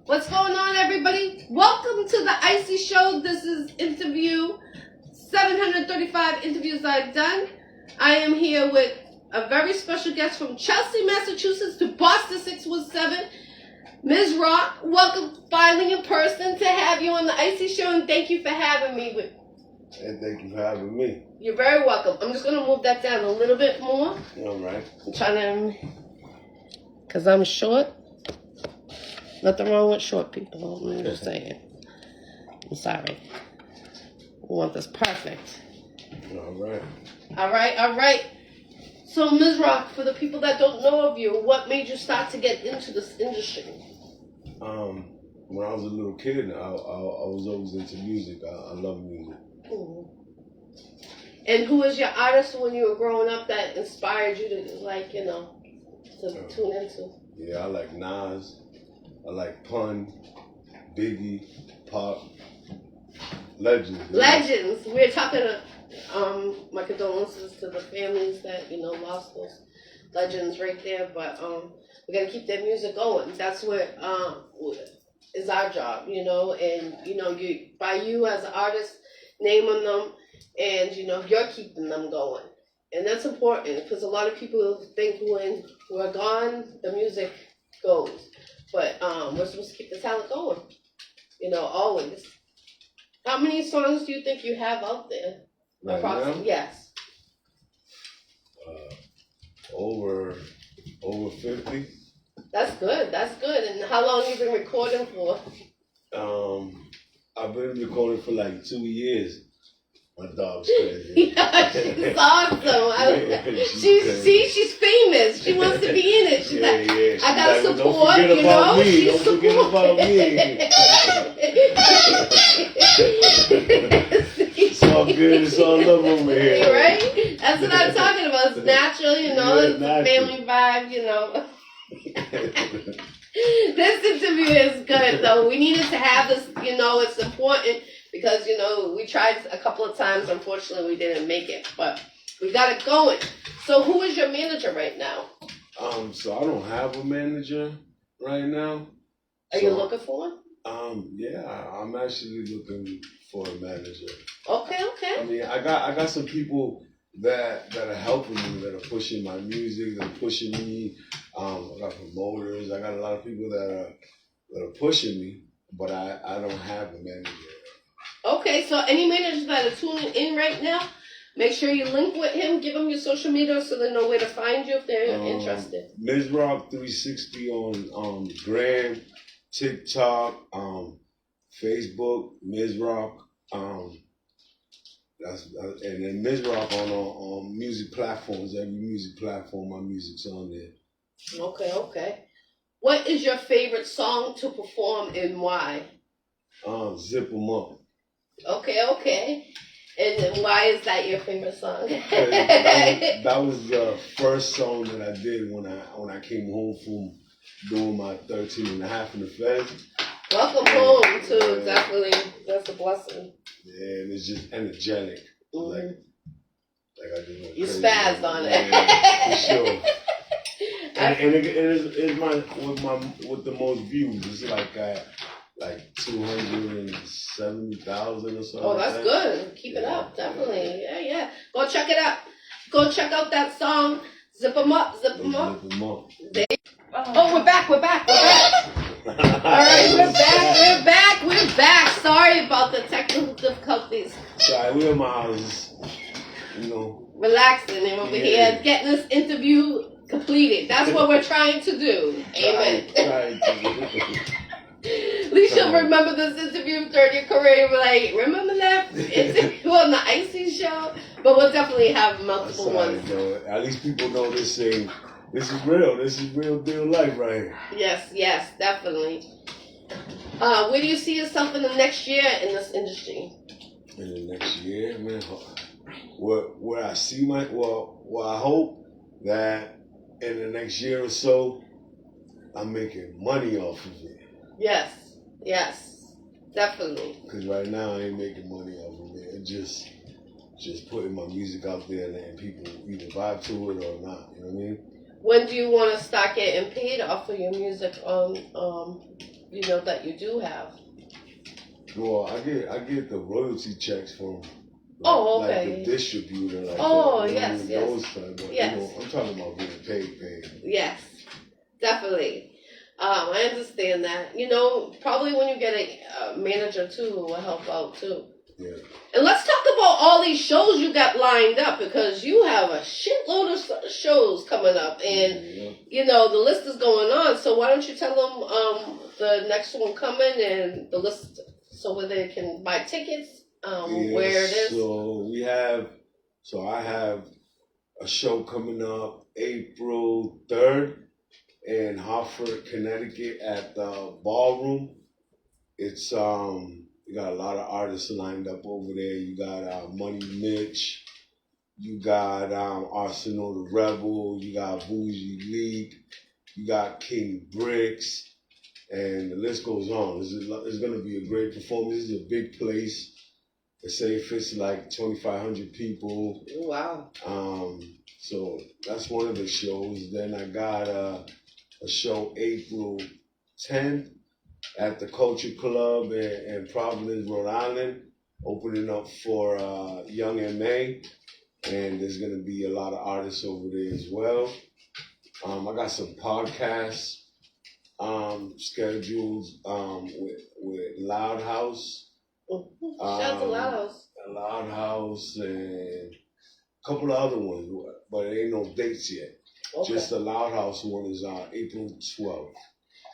What's going on, everybody? Welcome to the Iccy Showw. This is interview 735 interviews I've done. I am here with a very special guest from Chelsea, Massachusetts to Boston 617, Mizrok. Welcome finally in person to have you on the Iccy Showw, and thank you for having me. And thank you for having me. You're very welcome. I'm just going to move that down a little bit more. All right. I'm trying to, because I'm short. Nothing wrong with short people. I'm just saying. I'm sorry. We want this perfect. All right. All right. So, Mizrok, for the people that don't know of you, what made you start to get into this industry? When I was a little kid, I was always into music. I love music. Mm-hmm. And who was your artist when you were growing up that inspired you to, to tune into? Yeah, I like Nas. I like Pun, Biggie, Pop, Legends. Legends. We're talking my condolences to the families that, lost those legends right there. But we got to keep their music going. That's what is our job, and, by you as an artist, naming them, and, you're keeping them going. And that's important because a lot of people think when we're gone, the music goes. But we're supposed to keep the talent going, always. How many songs do you think you have out there? Right now? Yes. Over 50. That's good. And how long have you been recording for? I've been recording for like 2 years. My dog's crazy. Yeah, she's awesome. She's famous. She wants to be in it. She's I gotta support, Don't forget about me. Don't forget about me. It's all good. It's all love over here. Right? That's what I'm talking about. It's natural, it's a family vibe, This interview is good, though. We needed to have this, it's important. Because, we tried a couple of times. Unfortunately, we didn't make it. But we got it going. So who is your manager right now? So I don't have a manager right now. Are you looking for one? Yeah, I'm actually looking for a manager. Okay. I mean, I got some people that are helping me, that are pushing my music, that are pushing me. I got promoters. I got a lot of people that are pushing me, but I don't have a manager. Okay, so any managers that are tuning in right now, make sure you link with him, give him your social media so they know where to find you if they're interested. Mizrok 360 on Gram, TikTok, Facebook, Mizrok, and then Mizrok on music platforms. Every music platform, my music's on there. Okay. What is your favorite song to perform and why? Zip 'em Up. Okay. And then why is that your favorite song? that was the first song that I did when I came home from doing my 13 and a half in the Feds. Welcome home too, definitely. That's a blessing. Yeah, and it's just energetic. Mm-hmm. Like I did. You spazzed on it. Yeah, for sure. And it's with the most views. It's like 270,000 or something. Oh, that's good. Keep it up, definitly. Yeah. Go check it out. Go check out that song. Zip 'em up. Zip 'em up. Oh, we're back. All right, we're back. Sorry about the technical difficulties. Sorry, we're in my house. Relaxing and over here getting this interview completed. That's what we're trying to do. Amen. At least you'll remember this interview throughout your career. Like, remember that interview on the Iccy Showw? But we'll definitely have multiple ones. At least people know this thing. This is real. This is real deal life right here. Yes, definitely. Where do you see yourself in the next year in this industry? In the next year, man, where I see I hope that in the next year or so, I'm making money off of it. Yes, definitely. Because right now I ain't making money off of it. It's just putting my music out there and letting people either vibe to it or not. You know what I mean? When do you want to start getting paid off of your music on that you do have? Well, I get the royalty checks from Okay. like the distributor, like Yes. those type. But Yes. I'm talking about being paid. Yes, definitely. I understand that. Probably when you get a manager too, it will help out too. Yeah. And let's talk about all these shows you got lined up, because you have a shitload of shows coming up, and the list is going on. So why don't you tell them the next one coming and the list, so where they can buy tickets, where it is. So I have a show coming up April 3rd in Hartford, Connecticut at the Ballroom. It's you got a lot of artists lined up over there. You got Money Mitch, you got Arsenal the Rebel, you got Bougie League, you got King Bricks, and the list goes on. It's going to be a great performance. This is a big place. They say it fits like 2,500 people. Wow. So that's one of the shows. Then I got a show April 10th at the Culture Club in Providence, Rhode Island, opening up for Young M.A. And there's going to be a lot of artists over there as well. I got some podcasts scheduled with Loud House. Shout out to Loud House. Loud House and a couple of other ones, but there ain't no dates yet. Okay. Just the Loud House one is April 12th.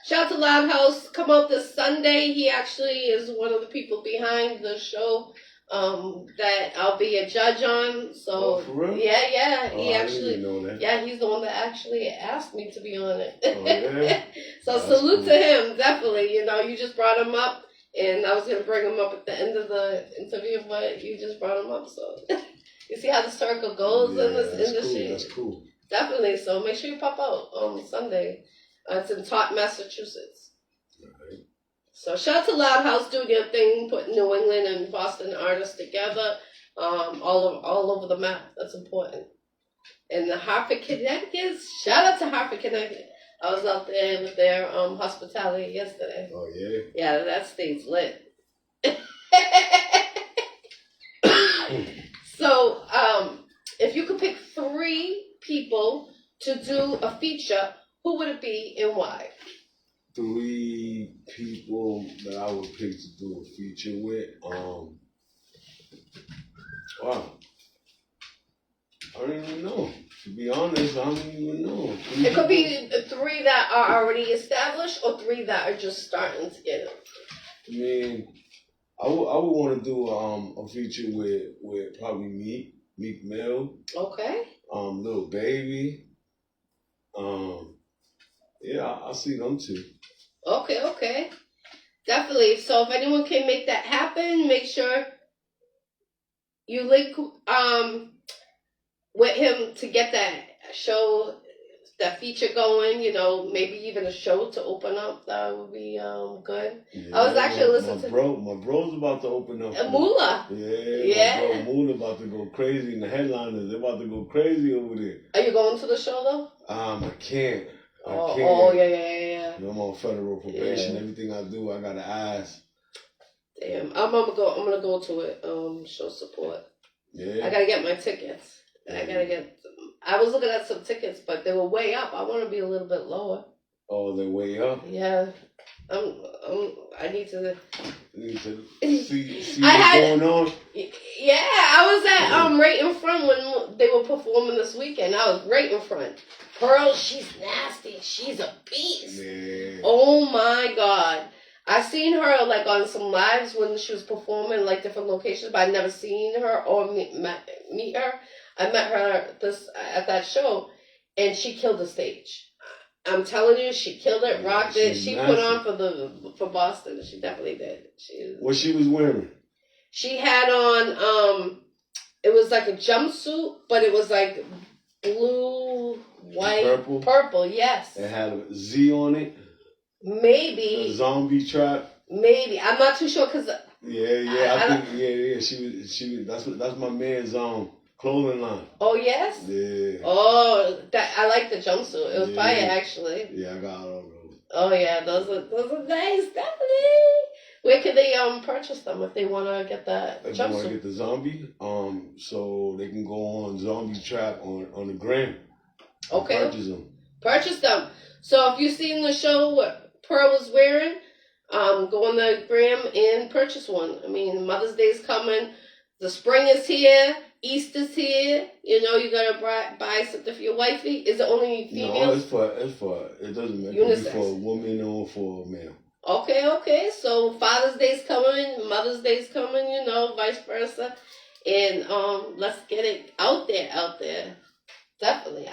Shout out to Loud House. Come out this Sunday. He actually is one of the people behind the show that I'll be a judge on. So for real? Yeah. He actually, I didn't know that. Yeah, he's the one that actually asked me to be on it. Oh, yeah? So that's salute to him, definitely. You just brought him up, and I was gonna bring him up at the end of the interview, but you just brought him up, so you see how the circle goes in this industry. Cool. That's cool. Definitely. So make sure you pop out on Sunday. It's in Taunton, Massachusetts. Right. So shout out to Loud House doing your thing, putting New England and Boston artists together, all over the map. That's important. And the Hartford, Connecticut. Shout out to Hartford, Connecticut. I was out there with their hospitality yesterday. Oh yeah. Yeah, that state's lit. So, if you could pick 3 people to do a feature, who would it be and why? 3 people that I would pick to do a feature with. Wow. I don't even know. To be honest, I don't even know. It could be 3 that are already established or 3 that are just starting to get them. I mean, I would want to do a feature with probably Meek Mill. Okay. Lil Baby. Yeah, I see them too. Okay. Definitely. So if anyone can make that happen, make sure you link with him to get that show, that feature going. Maybe even a show to open up. That would be good. Yeah, I was actually listening to my bro's about to open up. Moolah. Yeah. My bro Moolah about to go crazy, and the headliners, they're about to go crazy over there. Are you going to the show though? I can't. Oh, yeah. I'm on federal probation. Yeah. Everything I do, I gotta ask. Damn, I'm gonna go to it. Show support. Yeah. I gotta get my tickets. Yeah. I was looking at some tickets, but they were way up. I want to be a little bit lower. Oh, they're way up. Yeah. I need to see what's going on. Yeah, I was at right in front when they were performing this weekend. I was right in front. Pearl, she's nasty. She's a beast. Yeah. Oh my God. I seen her like on some lives when she was performing like different locations, but I never seen her or meet her. I met her at that show, and she killed the stage. I'm telling you, she killed it, rocked it. She put on for Boston. She definitely did. What she was wearing? She had on it was like a jumpsuit, but it was like blue, white, purple. Yes. It had a Z on it. Maybe. A zombie trap. Maybe. I'm not too sure because. I think She was. That's my man's clothing line. Oh yes. Yeah. Oh, I like the jumpsuit. It was fire actually. Yeah, I got all those. Oh yeah, those are nice, definitely. Where can they purchase them if they want to get that If you want to jumpsuit? get the zombie, so they can go on Zombie Trap on the gram and Okay, purchase them. purchase them. So if you've seen the show what Pearl was wearing, go on the gram and purchase one. I mean, Mother's Day's coming. The spring is here. Easter's here. You know, you gotta buy something for your wifey. Is it only No, females? it doesn't make it Unisex. be for a woman or for a male. Okay. So Father's Day's coming, Mother's Day's coming, you know, vice versa. And let's get it out there. Definitely.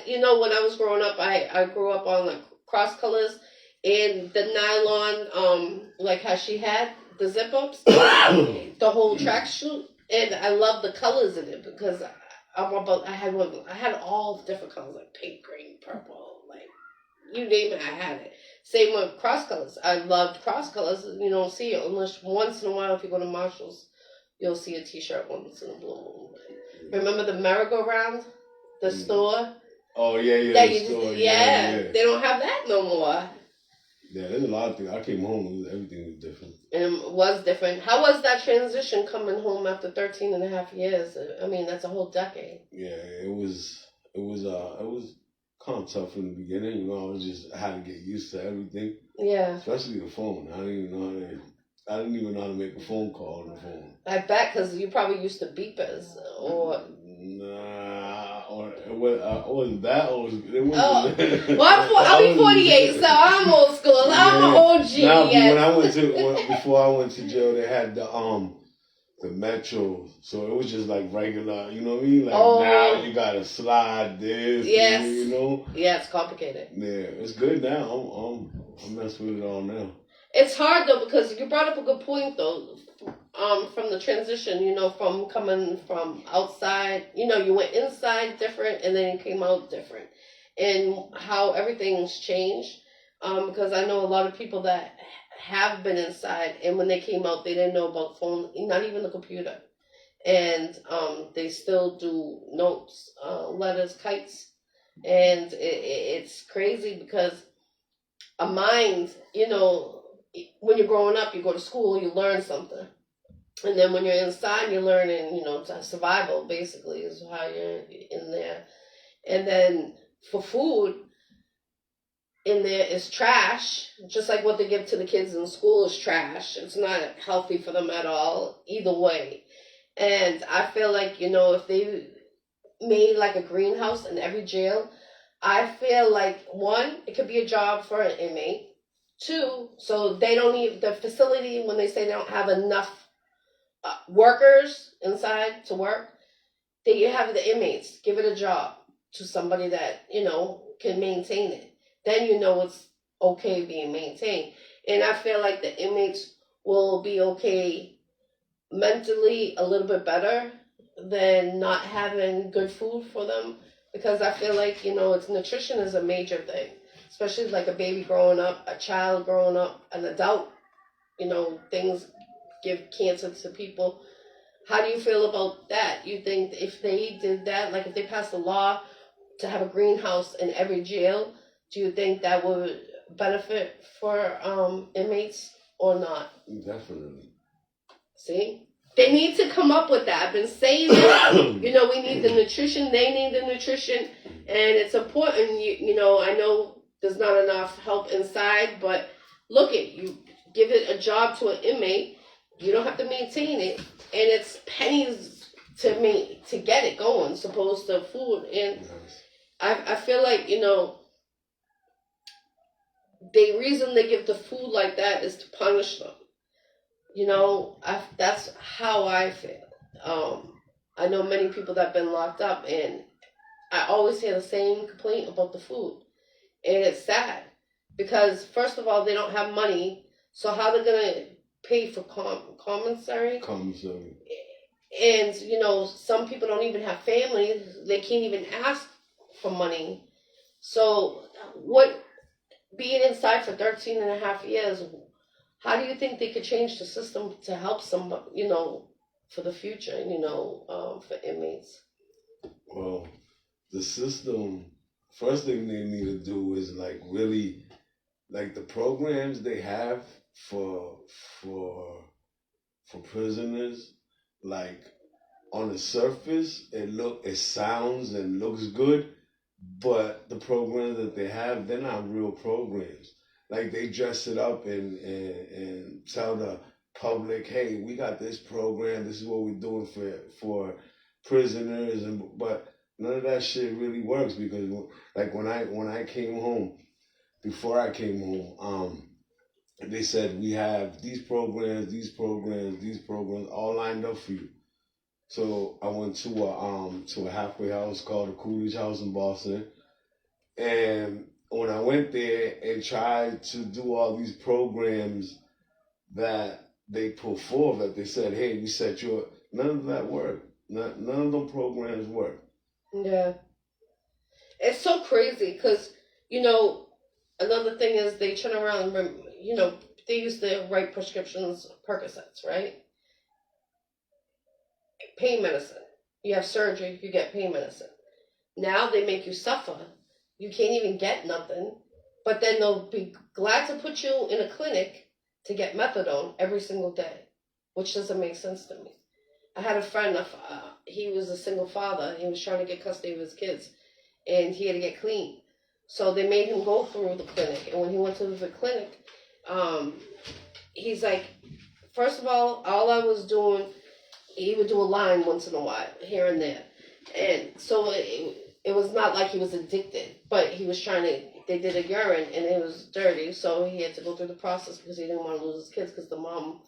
You know, when I was growing up, I grew up on like cross colors and the nylon, like how she had the zip ups, the whole track shoot. And I love the colors in it because I had all different colors like pink, green, purple, like you name it, I had it. Same with cross colors. I loved cross colors. You don't see it unless once in a while if you go to Marshall's, you'll see a T-shirt once in a blue moon. Remember the merry-go-round, the store? Oh yeah, That the store. Yeah. they don't have that no more. Yeah, there's a lot of things. I came home, everything was different. And it was different. How was that transition coming home after 13 and a half years? I mean, that's a whole decade. Yeah, it was kind of tough in the beginning. You know, I had to get used to everything. Yeah. Especially the phone. I didn't even know how to make a phone call on the phone. I bet because you probably used to beepers or. Nah, or it wasn't that old. It wasn't. Oh, well, I'll be 48, so I'm old school. I'm an OG. Nah, Yes. before I went to jail, they had the metro, so it was just like regular. You know what I mean? Like now you gotta slide this. Yes. You know. Yeah, it's complicated. Yeah, it's good now. I'm messing with it all now. It's hard though because you brought up a good point though. From the transition, you know, from coming from outside, you know, you went inside different and then you came out different, and how everything's changed. Because I know a lot of people that have been inside, and when they came out, they didn't know about phone, not even the computer, and they still do notes, letters, kites, and it's crazy because a mind, you know, when you're growing up, you go to school, you learn something. And then when you're inside, you're learning, you know, survival, basically, is how you're in there. And then for food, in there is trash, just like what they give to the kids in school is trash. It's not healthy for them at all, either way. And I feel like, you know, if they made like a greenhouse in every jail, I feel like, one, it could be a job for an inmate. Two, so they don't need the facility when they say they don't have enough workers inside to work, that you have the inmates give it a job to somebody that, you know, can maintain it. Then you know it's okay being maintained. And I feel like the inmates will be okay mentally a little bit better than not having good food for them, because I feel like, you know, it's nutrition is a major thing, especially like a baby growing up, a child growing up, an adult, you know, things give cancer to people. How do you feel about that? You think if they did that, like if they passed a law to have a greenhouse in every jail, do you think that would benefit for inmates or not? Definitely. See? They need to come up with that. I've been saying it. You know, we need the nutrition. They need the nutrition. And it's important. You know, I know there's not enough help inside, but look at you. Give it a job to an inmate. You don't have to maintain it. And it's pennies to get it going, supposed to food. And I feel like, you know, the reason they give the food like that is to punish them. You know, that's how I feel. I know many people that have been locked up, and I always hear the same complaint about the food. And it's sad because, first of all, they don't have money. So how are they going to pay for commissary? Commissary. And, you know, some people don't even have family. They can't even ask for money. So being inside for 13 and a half years, how do you think they could change the system to help somebody, you know, for the future, you know, for inmates? Well, the system, first thing they need to do is like really like the programs they have for for for prisoners, like on the surface, it sounds and looks good, but the programs that they have, they're not real programs. Like they dress it up and tell the public, hey, we got this program. This is what we're doing for prisoners, and but none of that shit really works because like when I came home, before I came home, they said we have these programs all lined up for you. So I went to a halfway house called the Coolidge House in Boston, and when I went there and tried to do all these programs that they put forth, that they said, hey, we set you up, none of that worked. None of them programs work. Yeah. It's so crazy because, you know, another thing is they turn around and, you know, they used to write prescriptions, Percocets, right? Pain medicine. You have surgery, you get pain medicine. Now they make you suffer. You can't even get nothing. But then they'll be glad to put you in a clinic to get methadone every single day, which doesn't make sense to me. I had a friend, he was a single father. He was trying to get custody of his kids, and he had to get clean. So they made him go through the clinic. And when he went to the clinic, he's like, first of all I was doing, he would do a line once in a while, here and there. And so it was not like he was addicted, but he was trying to, they did a urine and it was dirty, so he had to go through the process because he didn't want to lose his kids because the mom,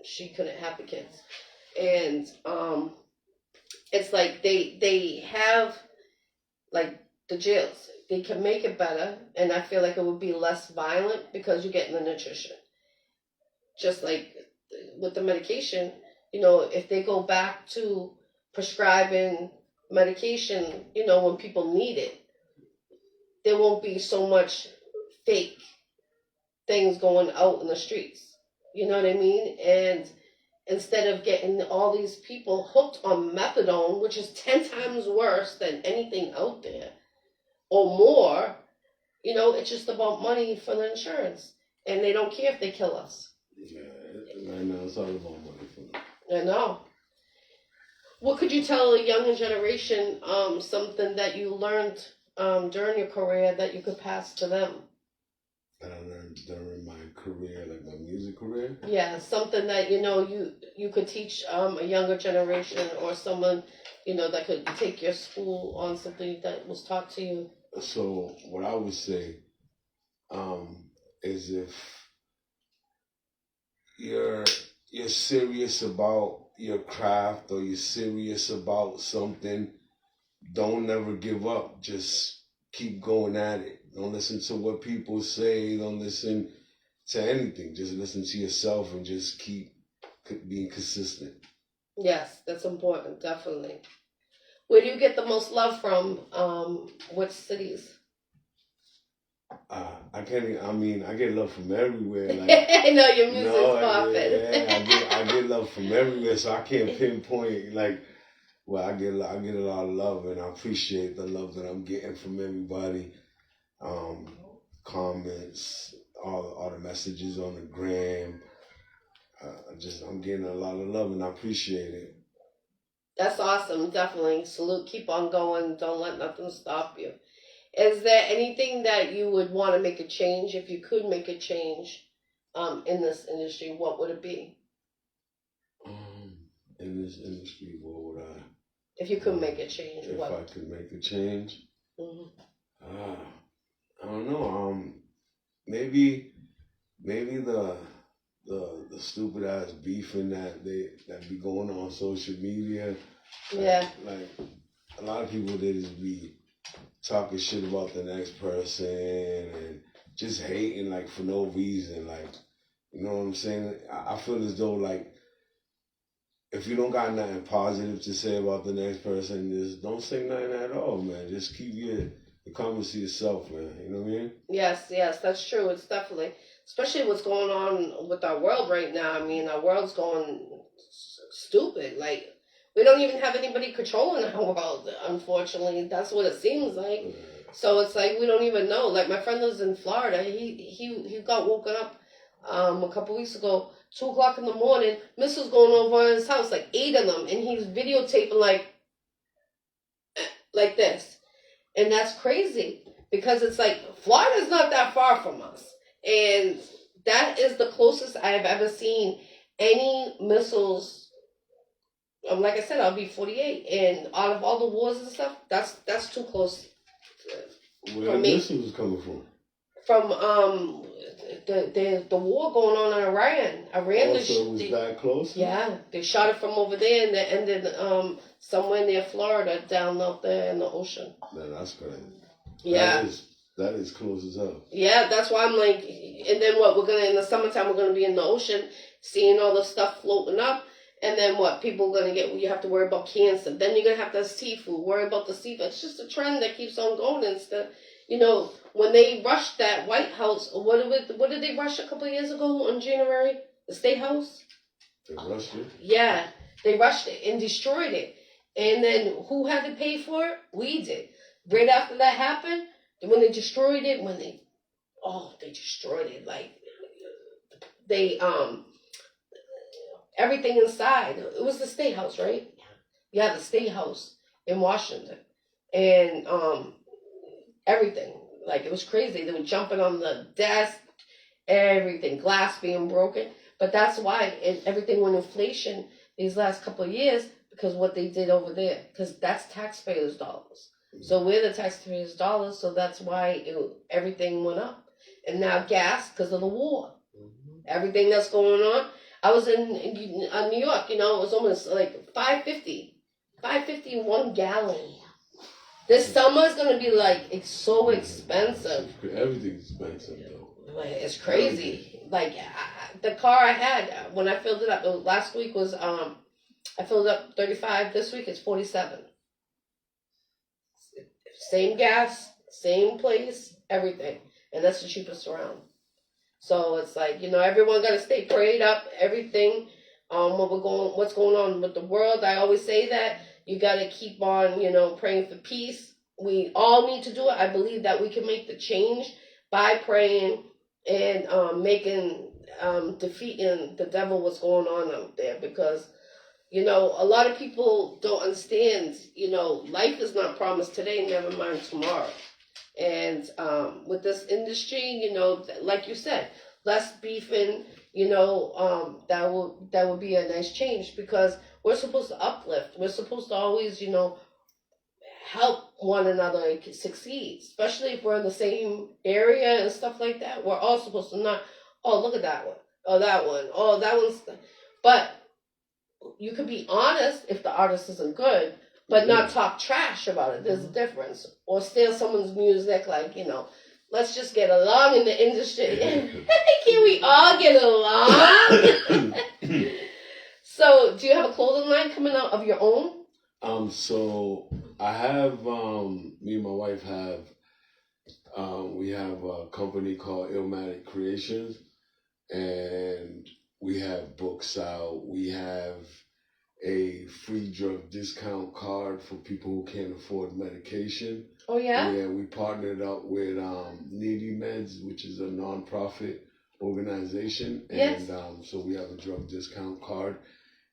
she couldn't have the kids. And it's like they have, like, the jails. They can make it better, and I feel like it would be less violent because you're getting the nutrition. Just like with the medication, you know, if they go back to prescribing medication, you know, when people need it, there won't be so much fake things going out in the streets. You know what I mean? And instead of getting all these people hooked on methadone, which is 10 times worse than anything out there, or more, you know, it's just about money for the insurance. And they don't care if they kill us. Yeah, right now it's all about money for them. I know. What could you tell a younger generation, something that you learned during your career that you could pass to them? That I learned during my career, like my music career? Yeah, something that, you know, you could teach a younger generation or someone, you know, that could take your school on something that was taught to you. So what I would say is if you're serious about your craft or you're serious about something, don't never give up. Just keep going at it. Don't listen to what people say. Don't listen to anything. Just listen to yourself and just keep being consistent. Yes, that's important, definitely. Where do you get the most love from? Which cities? I can't. I mean, I get love from everywhere. Like, I know your music's popping. Yeah, I get love from everywhere, so I can't pinpoint like. Well, I get a lot of love, and I appreciate the love that I'm getting from everybody. Comments, all the messages on the gram. I'm getting a lot of love, and I appreciate it. That's awesome, definitely. Salute, keep on going. Don't let nothing stop you. Is there anything that you would want to make a change? If you could make a change in this industry, what would it be? In this industry, what would I? If you could make a change, if what? I could make a change, Mm-hmm. I don't know. Maybe the stupid ass beefing that be going on social media. Yeah. Like a lot of people, they just be talking shit about the next person and just hating like for no reason. Like, you know what I'm saying? I feel as though like if you don't got nothing positive to say about the next person, just don't say nothing at all, man. Just keep your comments to yourself, man. You know what I mean? Yes, that's true. It's definitely, especially what's going on with our world right now. I mean, our world's going stupid. Like, we don't even have anybody controlling our world, unfortunately. That's what it seems like. So it's like we don't even know. Like my friend lives in Florida. He got woken up a couple weeks ago, 2 o'clock in the morning. Missiles going over his house, like 8 of them, and he's videotaping like this, and that's crazy because it's like Florida's not that far from us, and that is the closest I have ever seen any missiles. Like I said, I'll be 48, and out of all the wars and stuff, that's too close. Where the missiles coming from? From the war going on in Iran. Oh, so it was that close? Yeah, they shot it from over there, and they ended somewhere near Florida, down out there in the ocean. Man, that's crazy. Yeah. That is close as hell. Yeah, that's why I'm like, and then what? We're gonna in the summertime. We're gonna be in the ocean, seeing all the stuff floating up, and then what? People are gonna get. You have to worry about cancer. Then you're gonna have to have seafood. Worry about the seafood. It's just a trend that keeps on going. Instead, when they rushed that White House, what did they rush a couple of years ago on January? The State House. They rushed it. Yeah, they rushed it and destroyed it. And then who had to pay for it? We did. Right after that happened, when they destroyed it, they destroyed it. Like, they, everything inside. It was the State House, right? Yeah, the State House in Washington. And, everything. Like, it was crazy. They were jumping on the desk, everything, glass being broken. But that's why everything went inflation these last couple of years, because what they did over there. Because that's taxpayers' dollars. So we're the taxpayers' dollars, so that's why everything went up. And now gas, because of the war. Mm-hmm. Everything that's going on. I was in New York, it was almost like $5.50 1 gallon. This summer is going to be like, it's so expensive. Everything's expensive, though. It's crazy. Like, the car I had, when I filled it up, last week was, I filled up 35. This week it's 47. Same gas, same place, everything. And that's the cheapest around. So it's like, everyone got to stay prayed up, everything. What's going on with the world. I always say that. You got to keep on, praying for peace. We all need to do it. I believe that we can make the change by praying and defeating the devil, what's going on out there. Because, a lot of people don't understand, life is not promised today, never mind tomorrow. And with this industry, like you said, less beefing, that would be a nice change, because we're supposed to uplift. We're supposed to always, help one another succeed, especially if we're in the same area and stuff like that. We're all supposed to not, oh, look at that one. Oh, that one. Oh, that one's... But you could be honest if the artist isn't good, but not talk trash about it. There's a difference. Or steal someone's music, like, let's just get along in the industry. Can we all get along? So, do you have a clothing line coming out of your own? So I have, me and my wife have, we have a company called Illmatic Creations, and we have books out. We have a free drug discount card for people who can't afford medication. Oh, yeah? Yeah, we partnered up with Needy Meds, which is a nonprofit organization. Yes. And so we have a drug discount card.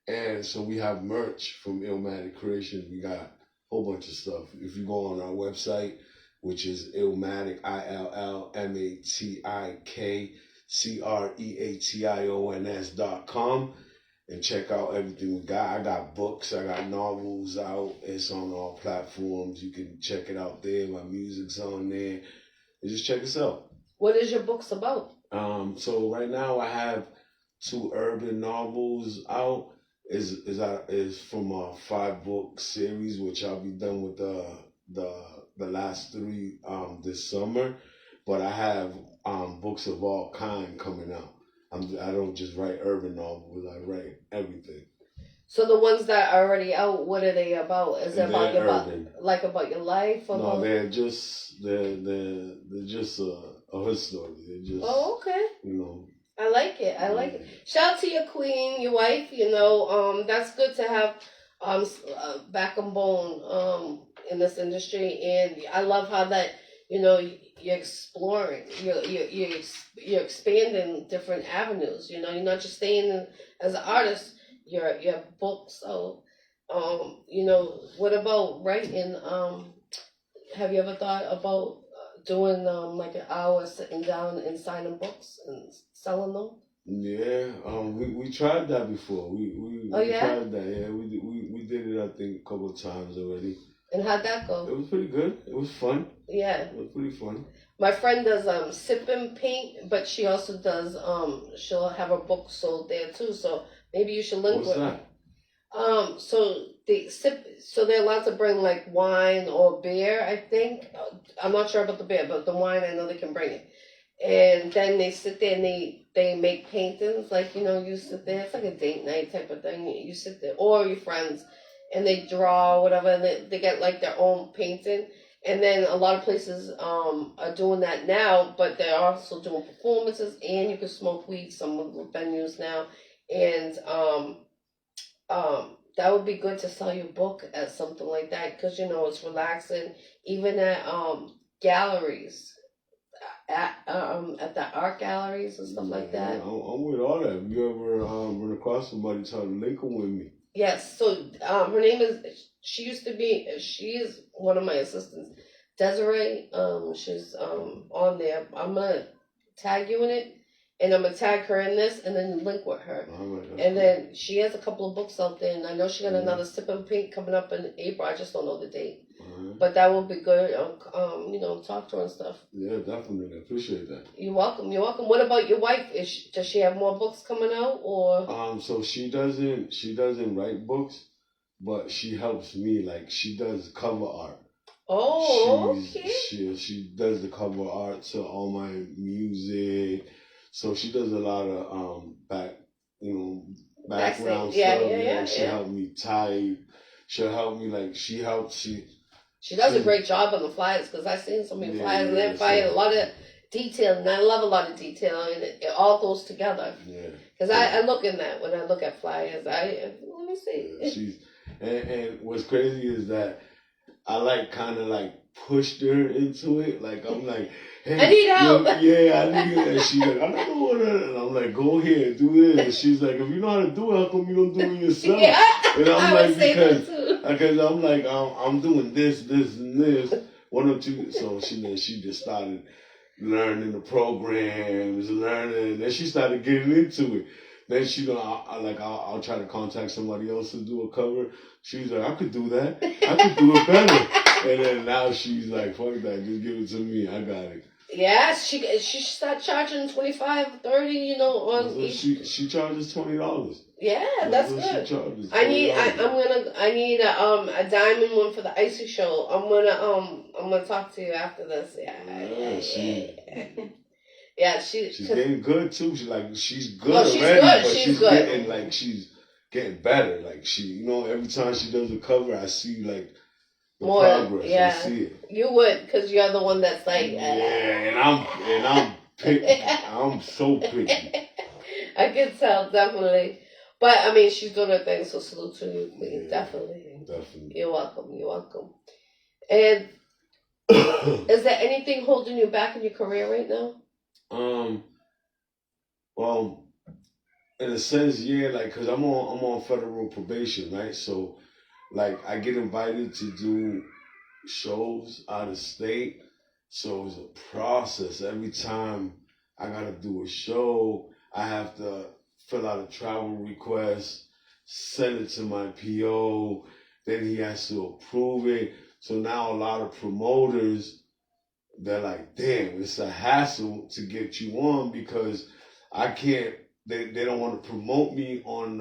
And so we have merch from Illmatic Creation. We got a whole bunch of stuff. If you go on our website, which is Illmatic, ILLMATICCREATIONS.com, and check out everything we got. I got books, I got novels out. It's on all platforms. You can check it out there. My music's on there. And just check us out. What is your books about? So right now I have 2 urban novels out. Is from a 5-book series, which I'll be done with the last 3 this summer. But I have books of all kind coming out. I don't just write urban novels. I write everything. So the ones that are already out, what are they about? Is it about your about your life? Or no, they're just a hood story. They're just okay. I like it. I like it. Shout out to your queen, your wife. That's good to have back and bone in this industry, and I love how that you're exploring, you're expanding different avenues. You're not just staying as an artist. You have books. So, what about writing? Have you ever thought about doing like an hour sitting down and signing books and selling them? Yeah, we tried that before. Oh We yeah. tried that. Yeah, we did it. I think a couple of times already. And how'd that It go? was pretty good. It was fun. Yeah. It was pretty fun. My friend does sip and paint, but she also does she'll have her book sold there too. So maybe you should link What's with that? So they sip. So they're allowed to bring like wine or beer. I think I'm not sure about the beer, but the wine I know they can bring it. And then they sit there and they make paintings. Like you sit there. It's like a date night type of thing. You sit there or your friends, and they draw whatever. And they get like their own painting. And then a lot of places are doing that now, but they're also doing performances, and you can smoke weed. Some of the venues now, and that would be good to sell your book as something like that because it's relaxing. Even at galleries, at the art galleries and stuff like that. I'm with all that. If you ever run across somebody, try to link them with me. Yes. So her name is. She is one of my assistants, Desiree. She's on there. I'm gonna tag you in it, and I'm gonna tag her in this, and then link with her. Right, and then she has a couple of books out there, and I know she got another Sip and Pink coming up in April. I just don't know the date. But that would be good. Talk to her and stuff. Yeah, definitely. I appreciate that. You're welcome. You're welcome. What about your wife? Does she have more books coming out, or? So she doesn't write books, but she helps me. Like she does cover art. Oh, okay. She does the cover art to all my music. So she does a lot of background stuff. Yeah. She helped me type. She'll help me She does a great job on the flyers because I've seen so many flyers and they're flying a lot of detail, and I love a lot of detail, and it all goes together. Yeah. Because I look in that when I look at flyers. Let me see. Yeah, and what's crazy is that I kind of pushed her into it. Like I'm like, hey, I need help. I need it. And she's like, I don't know what. And I'm like, go ahead, do this. And she's like, if you know how to do it, how come you don't do it yourself? And I'm like, because I'm like, I'm doing this, and this. One or two. So she just started learning the programs, learning. Then she started getting into it. Then I'll try to contact somebody else to do a cover. She's like, I could do that. I could do it better. And then now she's like, fuck that, just give it to me. I got it. Yeah, she should start charging $25, $30, on each. She charges $20. Yeah, that's good. She charges $20. I need a diamond one for the Iccy Showw. I'm gonna talk to you after this. Yeah, she's getting good too. She's good already, good. But she's good. Getting she's getting better. Like every time she does a cover, I see the more progress. Yeah, I see it. You would, because you're the one that's like. And I'm picky. I'm so picky. I can tell, definitely. But I mean, she's doing her thing, so salute to you, Queen. Yeah, definitely. Definitely. You're welcome. And is there anything holding you back in your career right now? Well, in a sense, yeah, cause I'm on federal probation, right? So, I get invited to do shows out of state, so it's a process. Every time I gotta do a show, I have to fill out a travel request, send it to my PO, then he has to approve it. So now a lot of promoters, they're like, damn, it's a hassle to get you on because I can't. They don't want to promote me on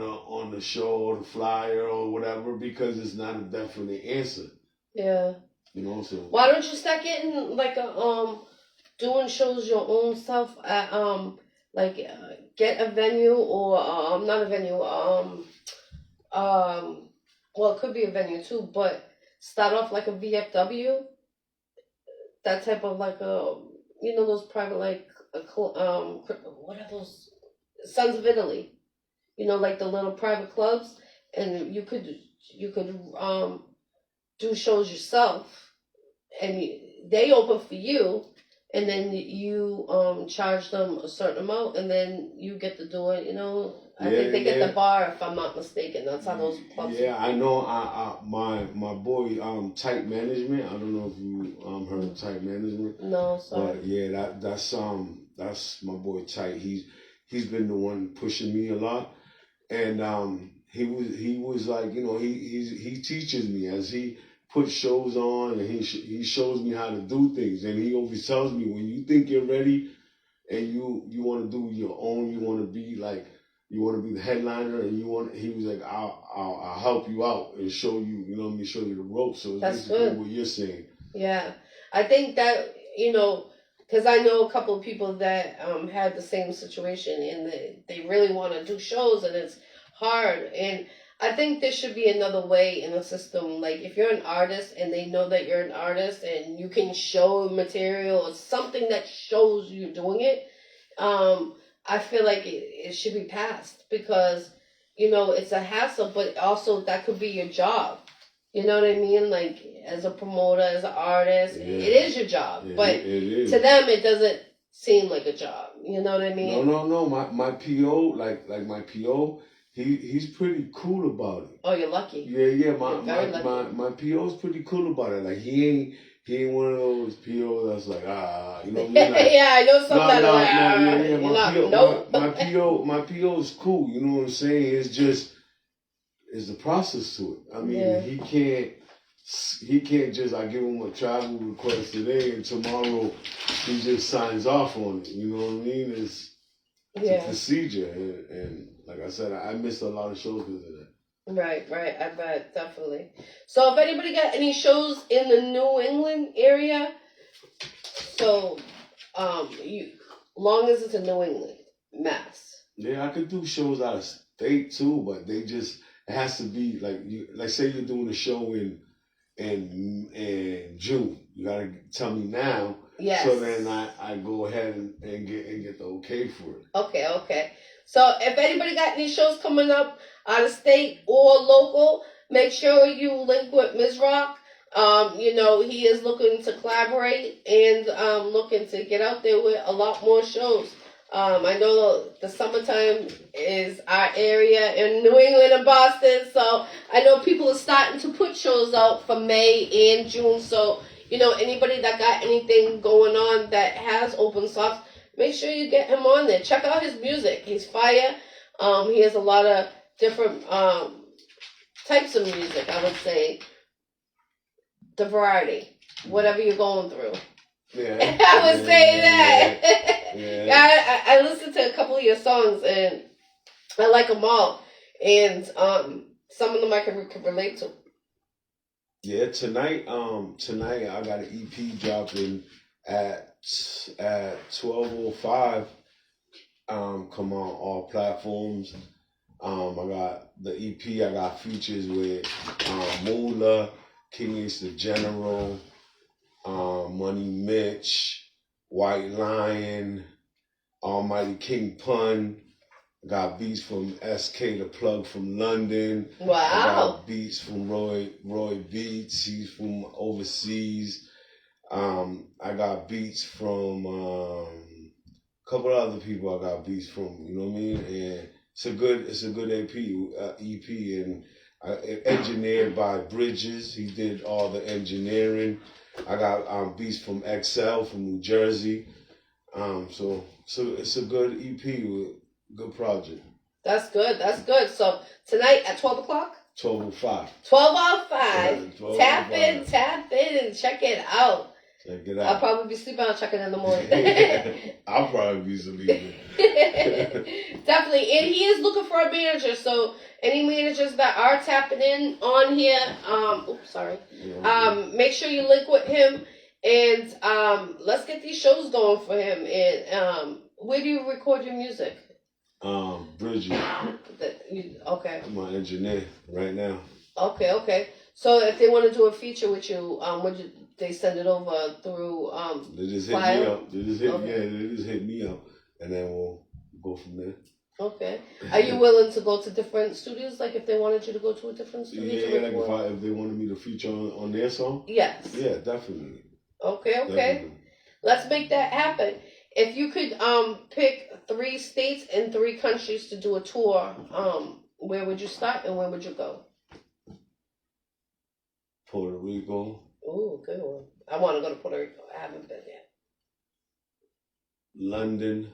the show or the flyer or whatever because it's not a definite answer. Yeah. So why don't you start getting doing shows your own self at get a venue or not a venue well, it could be a venue too, but start off like a VFW. That type of those private what are those? Sons of Italy. Like the little private clubs, and you could do shows yourself, and they open for you, and then you charge them a certain amount, and then you get to do it. I think they get the bar, if I'm not mistaken. That's how those clubs. Yeah, I know. My boy Tight Management. I don't know if you heard of Tight Management. No, sorry. But yeah, that's my boy Tight. He's been the one pushing me a lot, and he was like, he teaches me as he puts shows on, and he shows me how to do things, and he always tells me, when you think you're ready and you want to do your own, you want to be the headliner, and he was like, I'll help you out and show you, show you the ropes. So it's basically what you're saying. Yeah, I think that, because I know a couple of people that had the same situation, and they really want to do shows, and it's hard. And I think there should be another way in the system. Like, if you're an artist and they know that you're an artist and you can show material or something that shows you doing it, I feel like it should be passed, because, it's a hassle, but also that could be your job. You know what I mean? Like, as a promoter, as an artist, it is your job. Yeah, but to them, it doesn't seem like a job. You know what I mean? No. My PO, like my PO, he's pretty cool about it. Oh, you're lucky. Yeah. My PO's pretty cool about it. Like, he ain't one of those POs that's like, you know what I mean? Like, yeah, I know something My PO is cool. You know what I'm saying? It's just, it's the process to it. I mean, he can't just, I give him a travel request today and tomorrow he just signs off on it. You know what I mean? It's a procedure, and like I said, I missed a lot of shows because of that. Right. I bet, definitely. So if anybody got any shows in the New England area, so long as it's in New England, Mass. Yeah, I could do shows out of state too, but it has to be like say you're doing a show in June. You gotta tell me now. Yes. So then I go ahead and get the okay for it. Okay. So if anybody got any shows coming up out of state or local, make sure you link with Mizrok. He is looking to collaborate and looking to get out there with a lot more shows. I know the summertime is our area in New England and Boston, so I know people are starting to put shows out for May and June. So, anybody that got anything going on that has open slots, make sure you get him on there. Check out his music. He's fire. He has a lot of different types of music, I would say. The variety. Whatever you're going through. Yeah. I would say that. Yeah. I listened to a couple of your songs, and I like them all. And some of them I can relate to. Yeah, tonight I got an EP dropping at 12:05. Come on all platforms. I got the EP. I got features with Moolah, King is the General, Money Mitch, White Lion, Almighty King Pun. I got beats from SK the Plug from London. Wow. I got beats from Roy Beats. He's from overseas. I got beats from a couple other people. I got beats from. You know what I mean? And it's a good EP, and engineered by Bridges. He did all the engineering. I got beats from XL from New Jersey. So it's a good EP with good project. That's good. So tonight at 12 o'clock? 12:05. 12:05. Tap in and check it out. Check it out. I'll probably be sleeping. I'll check it in the morning. I'll probably be sleeping. Definitely. And he is looking for a manager. So any managers that are tapping in on here, make sure you link with him, and let's get these shows going for him. And where do you record your music? Bridget. Okay. I'm an engineer right now. Okay. So if they want to do a feature with you, they send it over through They just hit me up. They just hit me up, and then we'll go from there. Okay. Are you willing to go to different studios? Like if they wanted you to go to a different studio? Yeah, like if they wanted me to feature on their song? Yes. Yeah, definitely. Okay. Definitely. Let's make that happen. If you could pick 3 states and 3 countries to do a tour, where would you start and where would you go? Puerto Rico, Ooh, good one. I want to go to Puerto Rico. I haven't been yet. London,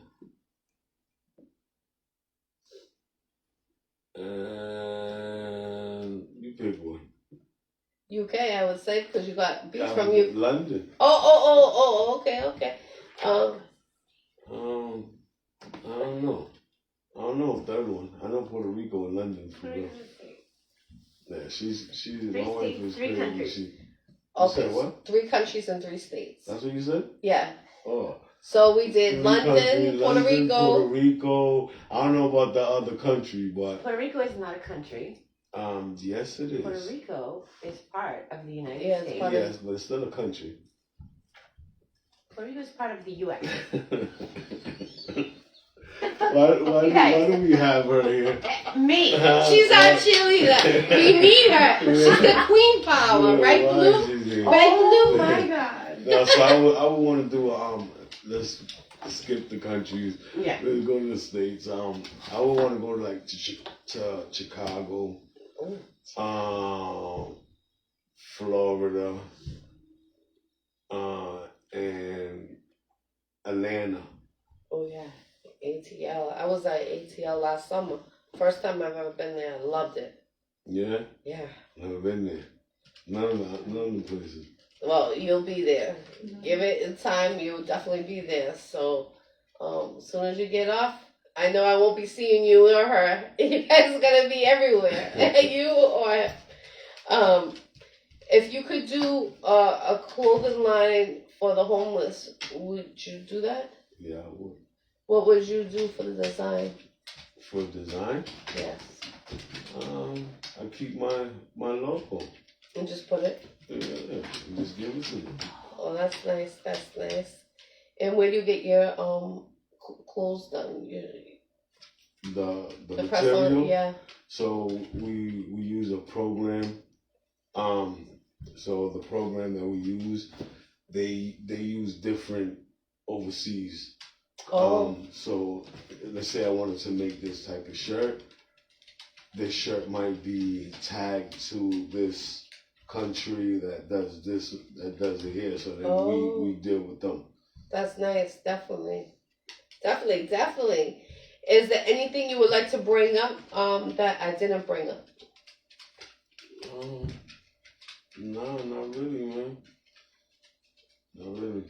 and you pick one. UK, I would say, because you got beef from you. London. Oh, okay. I don't know. I don't know third one. I know Puerto Rico and London for real. Yeah, she's my wife is Three crazy. countries. You Okay, said what? 3 countries and 3 states. That's what you said? Yeah. Oh. So we did London, Puerto Puerto Rico. I don't know about the other country, but Puerto Rico is not a country. yes, it is. Puerto Rico is part of the United It's States. part Yes, but it's still a country. Puerto Rico is part of the U.S. Why do we have her here? Me. She's our cheerleader. We need her. She's the queen power, right, Blue? Right, Oh Blue? my God. No, so I would want to do let's skip the countries. Yeah. Let's go to the states. I would want to go to like to Chicago, Florida, and Atlanta. Oh yeah, ATL. I was at ATL last summer. First time I've ever been there. I loved it. Yeah. Yeah. Never been there. None of the places. Well, you'll be there. Give it time. You'll definitely be there. So, as soon as you get off, I know I won't be seeing you or her. You guys are gonna be everywhere. You or if you could do a clothing line for the homeless, would you do that? Yeah, I would. What would you do for the design? For design? Yes. I keep my logo. And just put it. Yeah, just give it to me. Oh, that's nice. That's nice. And where do you get your clothes done? The press on, material. yeah. So we use a program. So the program that we use, they use different overseas. So let's say I wanted to make this type of shirt. This shirt might be tagged to this country that does this, that does it here. So then we deal with them. That's nice. Definitely. Is there anything you would like to bring up that I didn't bring up? No, not really, man. Not really.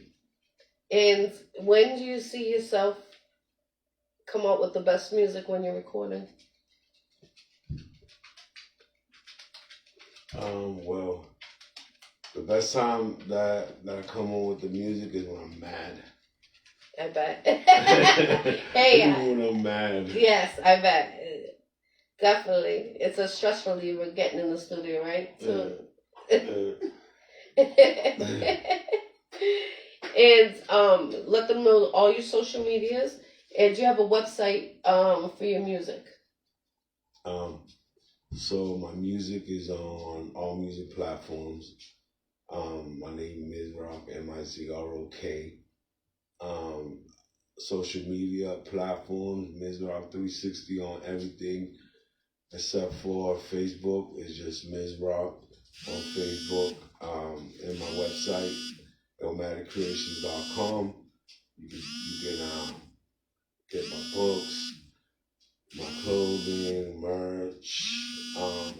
And when do you see yourself come out with the best music when you're recording? Well, the best time that I come on with the music is when I'm mad. I bet. Hey. When I'm mad. Yes, I bet. Definitely. It's a stress reliever getting in the studio, right? So. And let them know all your social medias. And do you have a website for your music? So my music is on all music platforms. My name is Mizrok, Mizrok. Social media platforms, Mizrok 360 on everything except for Facebook. It's just Mizrok on Facebook. And my website, illmaticcreations.com. You can get my books, my clothing, merch,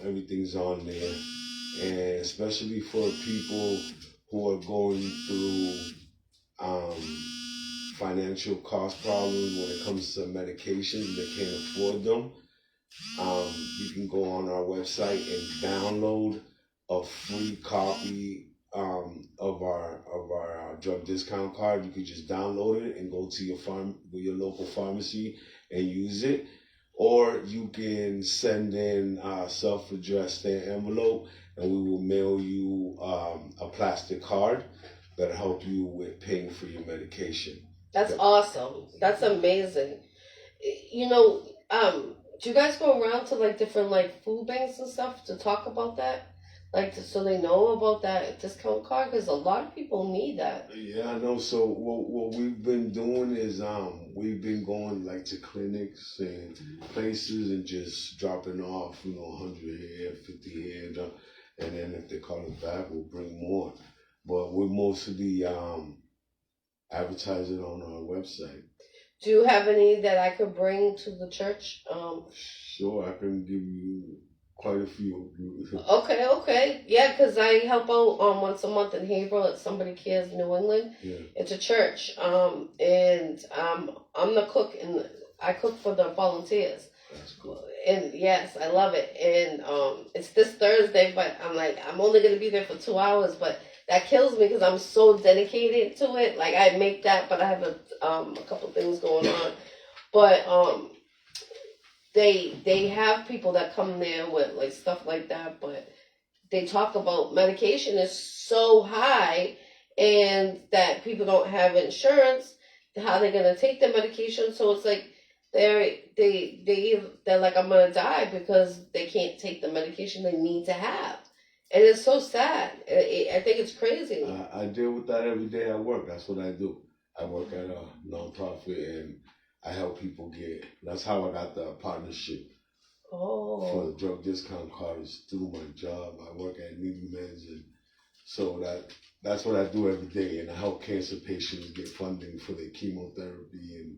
everything's on there. And especially for people who are going through financial cost problems when it comes to medications, they can't afford them. You can go on our website and download a free copy of our drug discount card. You can just download it and go to your local pharmacy and use it. Or you can send in a self-addressed envelope and we will mail you a plastic card that'll help you with paying for your medication. That's awesome. That's amazing. You know, do you guys go around to like different like food banks and stuff to talk about that? Like, so they know about that discount card? Because a lot of people need that. Yeah, I know. So what we've been doing is we've been going like to clinics and places and just dropping off 100 here, 50 here, and then if they call us back, we'll bring more. But we're mostly advertising on our website. Do you have any that I could bring to the church? Sure, I can give you quite a few. Okay. Yeah, because I help out once a month in Haverhill at Somebody Cares New England. Yeah. It's a church. And I'm the cook, and I cook for the volunteers. That's cool. And yes, I love it. And it's this Thursday, but I'm only gonna be there for 2 hours, but that kills me because I'm so dedicated to it. Like, I make that, but I have a couple things going on. But they have people that come there with like stuff like that, but they talk about medication is so high, and that people don't have insurance. How they're gonna take the medication? So it's like they're like, I'm gonna die because they can't take the medication they need to have. And it's so sad. I think it's crazy. I deal with that every day at work. That's what I do. I work at a nonprofit and I help people get. That's how I got the partnership for the drug discount cards through my job. I work at Needy Meds, and so that's what I do every day. And I help cancer patients get funding for their chemotherapy, and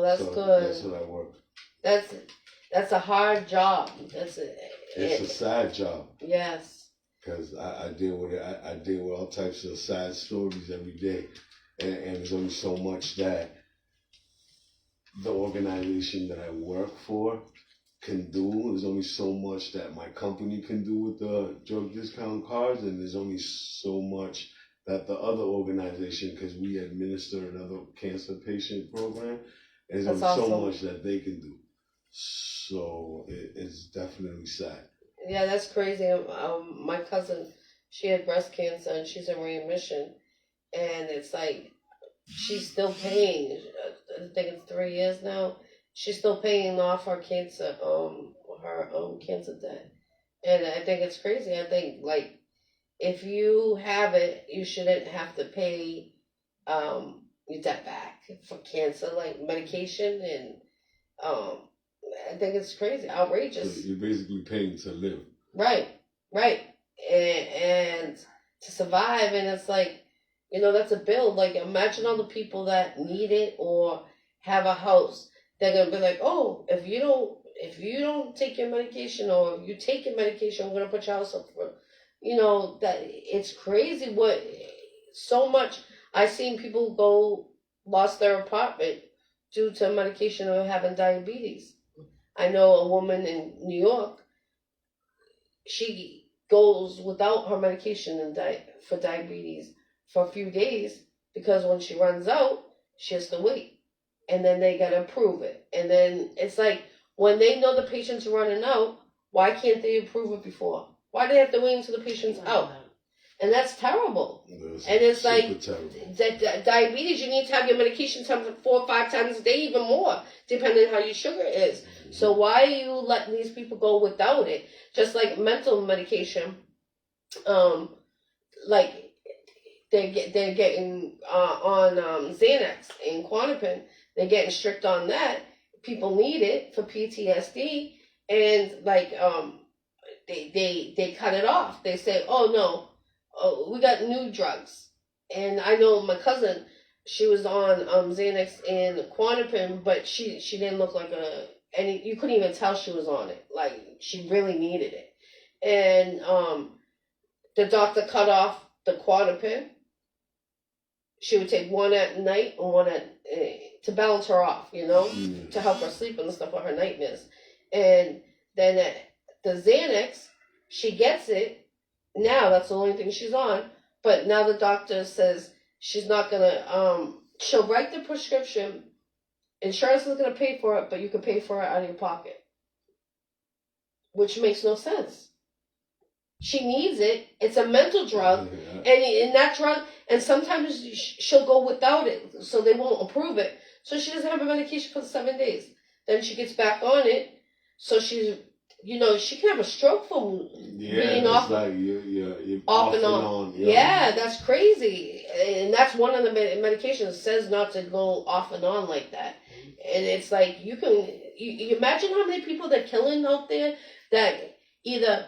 that's so good. That's what I work. That's a hard job. It's a sad job. Yes. Because I deal with it. I deal with all types of sad stories every day. And there's only so much that the organization that I work for can do. There's only so much that my company can do with the drug discount cards. And there's only so much that the other organization, because we administer another cancer patient program, there's only so much that they can do. So it's definitely sad. Yeah, that's crazy. My cousin, she had breast cancer and she's in remission, and it's like she's still paying. I think it's 3 years now. She's still paying off her cancer, cancer debt, and I think it's crazy. I think like if you have it, you shouldn't have to pay your debt back for cancer, like medication, and I think it's crazy, outrageous. So you're basically paying to live. Right. And to survive, and it's like, that's a bill. Like, imagine all the people that need it or have a house. They're gonna be like, oh, if you don't take your medication, or if you take your medication, we're gonna put your house up for, that it's crazy what so much. I've seen people lost their apartment due to medication or having diabetes. I know a woman in New York, she goes without her medication for diabetes for a few days, because when she runs out, she has to wait. And then they got to approve it. And then it's like, when they know the patient's running out, why can't they approve it before? Why do they have to wait until the patient's out? And that's terrible. That's and it's like, diabetes, you need to have your medication 4 or 5 times a day, even more, depending on how your sugar is. Mm-hmm. So why are you letting these people go without it? Just like mental medication, like they're getting on Xanax and Klonopin, they're getting strict on that. People need it for PTSD, and like they cut it off. They say, oh no. Oh, we got new drugs. And I know my cousin, she was on Xanax and Klonopin, but she didn't look like you couldn't even tell she was on it. Like, she really needed it. And the doctor cut off the Klonopin. She would take one at night and one to balance her off, to help her sleep and stuff with her nightmares. And then at the Xanax, she gets it. Now that's the only thing she's on, but now the doctor says she's not gonna. She'll write the prescription. Insurance is gonna pay for it, but you can pay for it out of your pocket, which makes no sense. She needs it. It's a mental drug, and that drug. And sometimes she'll go without it, so they won't approve it. So she doesn't have a medication for 7 days. Then she gets back on it, so she's she can have a stroke from being it's off. like you're Off and on. That's crazy. And that's one of the medications says not to go off and on like that. And it's like you imagine how many people they're killing out there that either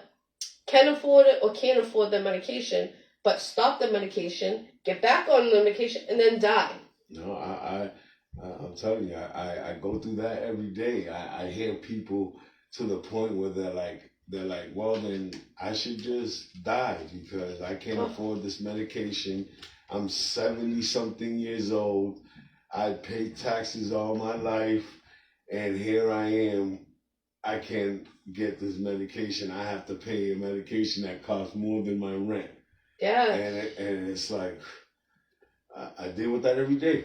can afford it or can't afford the medication, but stop the medication, get back on the medication, and then die. No, I'm telling you, I go through that every day. I hear people to the point where they're like, well, then I should just die because I can't afford this medication. I'm 70-something years old. I paid taxes all my life, and here I am. I can't get this medication. I have to pay a medication that costs more than my rent. Yeah. And it's like, I deal with that every day.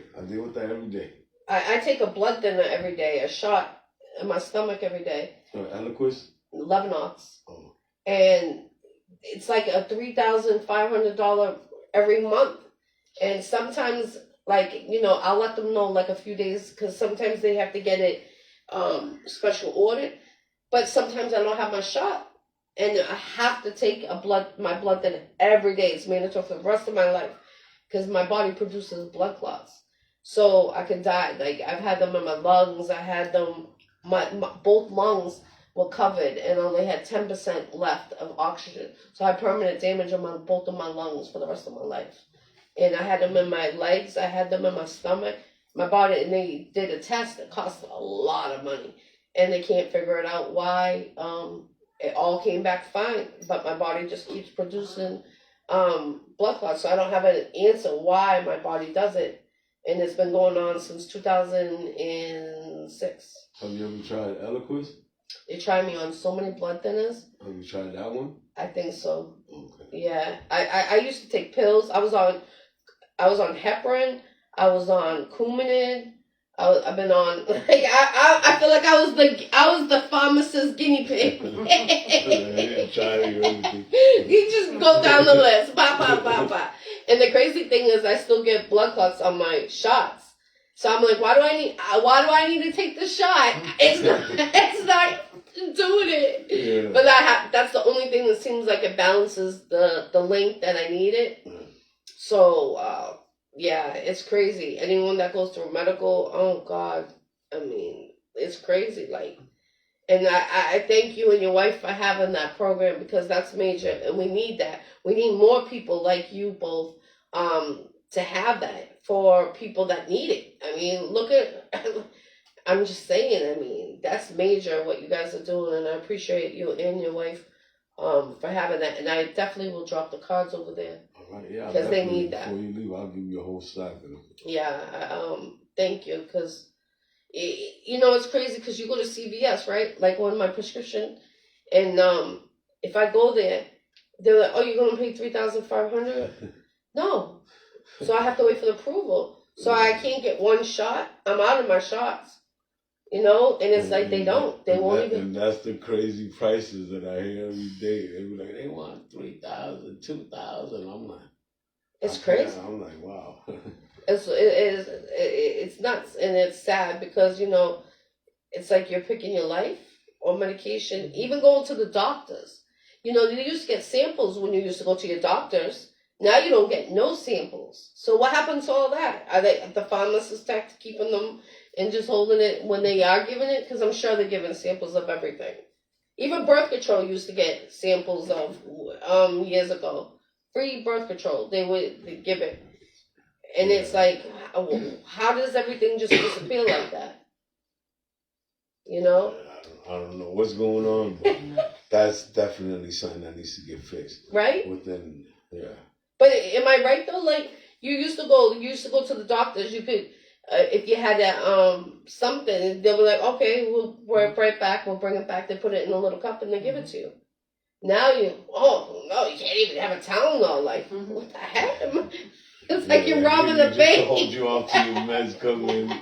I take a blood thinner every day, a shot in my stomach every day. Eliquis? Levonox. Oh. And it's like a $3,500 every month. And sometimes, I'll let them know like a few days because sometimes they have to get it special ordered. But sometimes I don't have my shot. And I have to take my blood thinner every day. It's mandatory for the rest of my life because my body produces blood clots. So I could die. Like, I've had them in my lungs. I had them, my both lungs were covered and only had 10% left of oxygen. So I had permanent damage on both of my lungs for the rest of my life. And I had them in my legs. I had them in my stomach, my body. And they did a test that cost a lot of money. And they can't figure it out why. It all came back fine. But my body just keeps producing blood clots. So I don't have an answer why my body does it. And it's been going on since 2006. Have you ever tried Eliquis? They tried me on so many blood thinners. Have you tried that one? I think so. Okay. Yeah. I used to take pills. I was on heparin. I was on Coumadin. I've been on. I feel like I was the pharmacist guinea pig. You just go down the list. Bah, bah, bah, bah. And the crazy thing is, I still get blood clots on my shots. So I'm like, why do I need to take the shot? It's not doing it. Yeah. But that's the only thing that seems like it balances the length that I need it. So yeah, it's crazy. Anyone that goes through medical, oh God, I mean, it's crazy. Like, and I thank you and your wife for having that program because that's major, and we need that. We need more people like you both to have that for people that need it. I mean, look at, I'm just saying, I mean, that's major what you guys are doing, and I appreciate you and your wife for having that, and I definitely will drop the cards over there. All right, yeah, because they need that. Before you leave, I'll give you a whole stack of them. Yeah, thank you, because, it's crazy because you go to CVS, right? Like on my prescription, and if I go there, they're like, oh, you're going to pay $3,500? No. So I have to wait for the approval. So I can't get one shot. I'm out of my shots. And it's like they won't even. And that's the crazy prices that I hear every day. They be like, they want $3,000, $2,000. I'm like, it's crazy. I'm like, wow. It's nuts, and it's sad because it's like you're picking your life or medication. Even going to the doctors. You used to get samples when you used to go to your doctors. Now you don't get no samples. So what happened to all that? Are the pharmacists keeping them and just holding it when they are giving it? Because I'm sure they're giving samples of everything. Even birth control used to get samples of years ago. Free birth control, they would give it. And it's like, how does everything just disappear like that? I don't know what's going on, but that's definitely something that needs to get fixed. Right? Yeah. But am I right though? Like you used to go to the doctors. You could, if you had that something, they were like, okay, we'll bring it right back. We'll bring it back. They put it in a little cup and they give it to you. Now you can't even have a Tylenol. Like what the heck? It's like you're robbing a bank. To hold you off till your meds come in.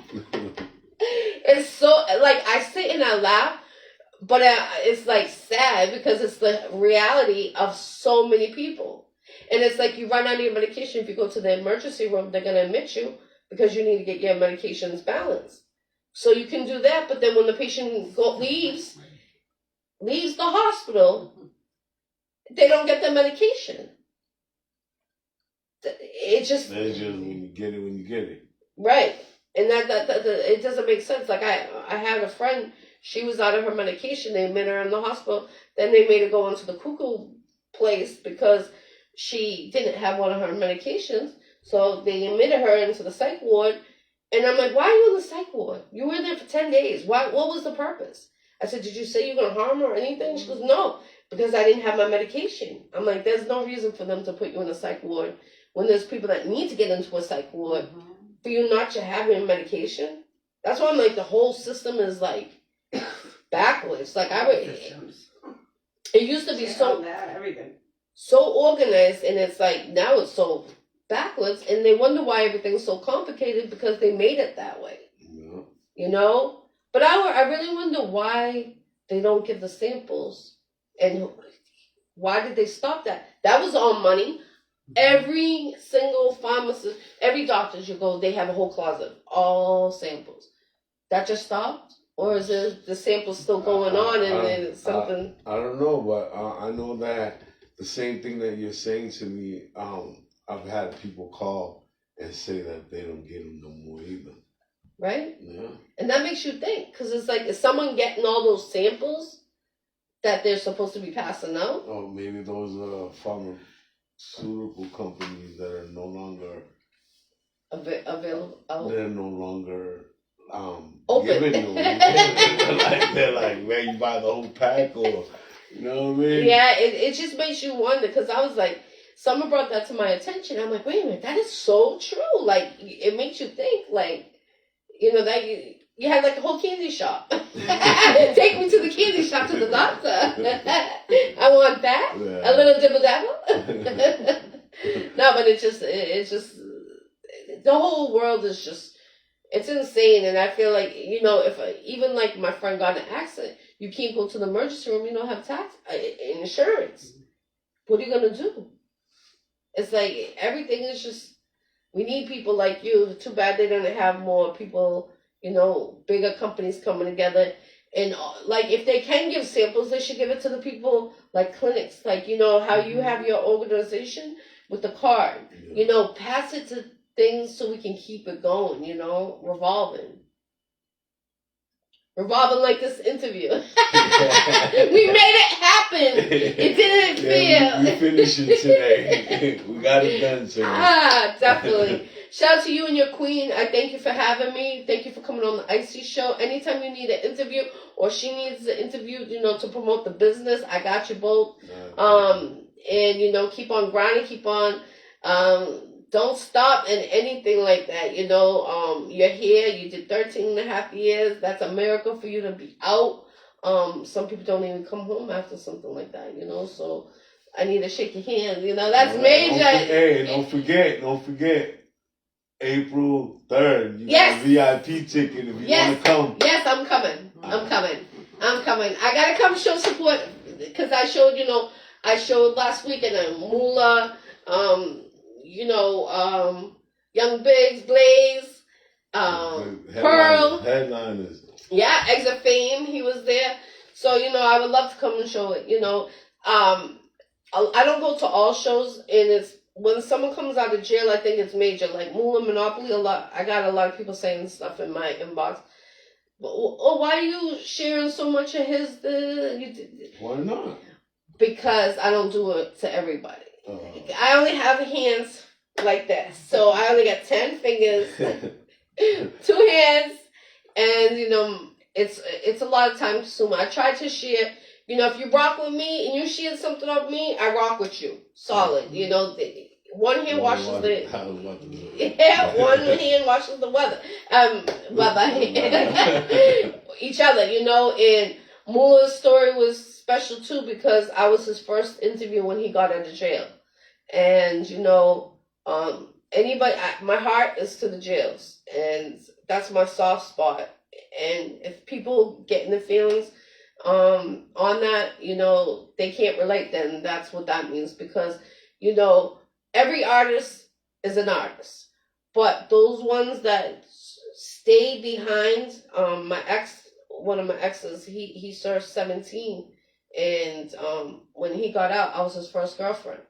It's so like I sit and I laugh, but it's like sad because it's the reality of so many people. And it's like you run out of your medication. If you go to the emergency room, they're going to admit you because you need to get your medications balanced. So you can do that, but then when the patient leaves, leaves the hospital, they don't get their medication. It just That's just when you get it. right, and that it doesn't make sense. Like I had a friend, she was out of her medication. They admitted her in the hospital. Then they made her go into the cuckoo place because she didn't have one of her medications. So they admitted her into the psych ward. And I'm like, why are you in the psych ward? You were in there for 10 days. What was the purpose? I said, did you say you're going to harm her or anything? She goes, no, because I didn't have my medication. I'm like, there's no reason for them to put you in a psych ward when there's people that need to get into a psych ward for you not to have your medication. That's why I'm like, the whole system is like backwards. Like it used to be so organized, and it's like now it's so backwards, and they wonder why everything's so complicated because they made it that way. Yeah. You know? But I really wonder why they don't give the samples, and why did they stop that? That was all money. Every single pharmacist, every doctor's you go, they have a whole closet, all samples. That just stopped? Or is the samples still going on and then it's something? I don't know, but I know that the same thing that you're saying to me, I've had people call and say that they don't get them no more either. Right? Yeah. And that makes you think, because it's like, is someone getting all those samples that they're supposed to be passing out? Or maybe those pharmaceutical companies that are no longer Available. Oh. They're no longer Open. giving them. they're like, man, you buy the whole pack, or you know what I mean? Yeah, it just makes you wonder, because I was like, someone brought that to my attention. I'm like, wait a minute, that is so true. Like, it makes you think, like, you know, that you had like a whole candy shop. Take me to the candy shop to the doctor. I want that. Yeah. A little dibble dabble. No, but it's just the whole world is just, it's insane. And I feel like, you know, if even like my friend got in an accident, you can't go to the emergency room, you don't have insurance. What are you going to do? It's like everything is just, we need people like you. Too bad they don't have more people, you know, bigger companies coming together. And like, if they can give samples, they should give it to the people like clinics. Like, you know, how you have your organization with the card. Yeah. You know, pass it to things so we can keep it going, you know, revolving like this interview. We made it happen. It didn't fail. We finished it today. We got it done today. Definitely. Shout out to you and your queen. I thank you for having me. Thank you for coming on the Iccy Show. Anytime you need an interview or she needs an interview, you know, to promote the business, I got you both. And, you know, keep on grinding, keep on, don't stop in anything like that. You know, you're here, you did 13 and a half years. That's a miracle for you to be out. Some people don't even come home after something like that, you know, so I need to shake your hand, you know, that's major. Don't forget. April 3rd, you got a VIP ticket if you want to come. Yes, I'm coming. I gotta come show support, because I showed last week, and Mula, you know, Young Biggs, Blaze, Pearl. Headliners. Yeah, Exit Fame, he was there. So, you know, I would love to come and show it, you know. I don't go to all shows, and it's, when someone comes out of jail, I think it's major. Like Moolah Monopoly, I got a lot of people saying stuff in my inbox. Oh, why are you sharing so much of his? Why not? Because I don't do it to everybody. I only have hands like this. So I only got 10 fingers, 2 hands, and, you know, it's a lot of time consuming. I try to share. You know, if you rock with me and you share something of me, I rock with you. Solid. You know, one hand washes the... Yeah, one hand washes the weather. Each other, you know. And Mullah's story was special, too, because I was his first interview when he got out of jail. And, you know, my heart is to the jails. And that's my soft spot. And if people get in their feelings... on that, you know, they can't relate, then that's what that means, because, you know, every artist is an artist, but those ones that stay behind, one of my exes, he served 17 And when he got out, I was his first girlfriend.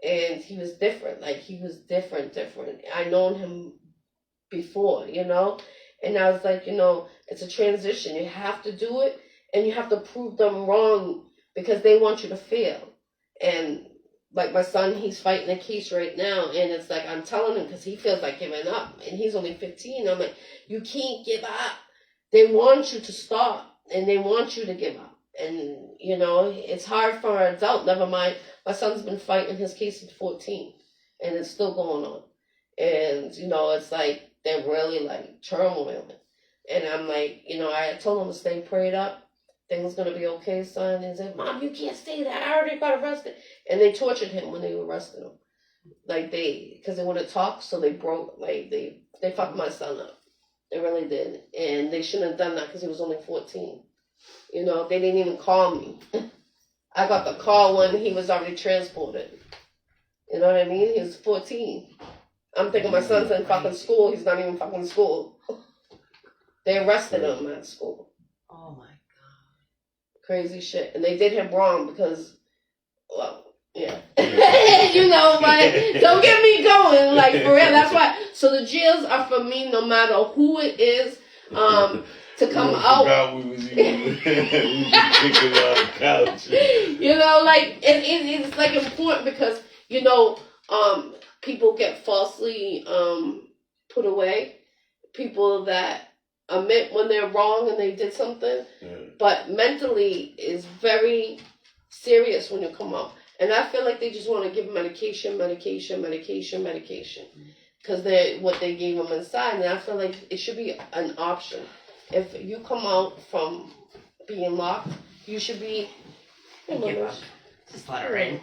And he was different. Like, he was different. I known him before, you know? And I was like, you know, it's a transition. You have to do it, and you have to prove them wrong because they want you to fail. And like my son, he's fighting a case right now, and it's like I'm telling him because he feels like giving up, and he's only 15. I'm like, you can't give up. They want you to stop, and they want you to give up. And, you know, it's hard for an adult. Never mind, my son's been fighting his case at 14, and it's still going on. And, you know, it's like they're really like turmoil. And I'm like, you know, I told him to stay prayed up. Things gonna be okay, son. And he said, Mom, you can't stay there. I already got arrested. And they tortured him when they arrested him. Like because they wouldn't talk, so they broke, like they fucked my son up. They really did. And they shouldn't have done that because he was only 14. You know, they didn't even call me. I got the call when he was already transported. You know what I mean? He was 14. I'm thinking my son's in fucking school. He's not even fucking school. They arrested him at school. Oh my God. Crazy shit. And they did him wrong because, well, yeah. You know, but don't get me going. Like, for real. That's why. So the jails are for me no matter who it is. To come out. I forgot we was even kicking on the couch. You know, like, it's like important because, you know, people get falsely put away. People that admit when they're wrong and they did something. Yeah. But mentally is very serious when you come out. And I feel like they just want to give medication. Because what they gave them inside. And I feel like it should be an option. If you come out from being locked, you should be... Give up. Just let her in.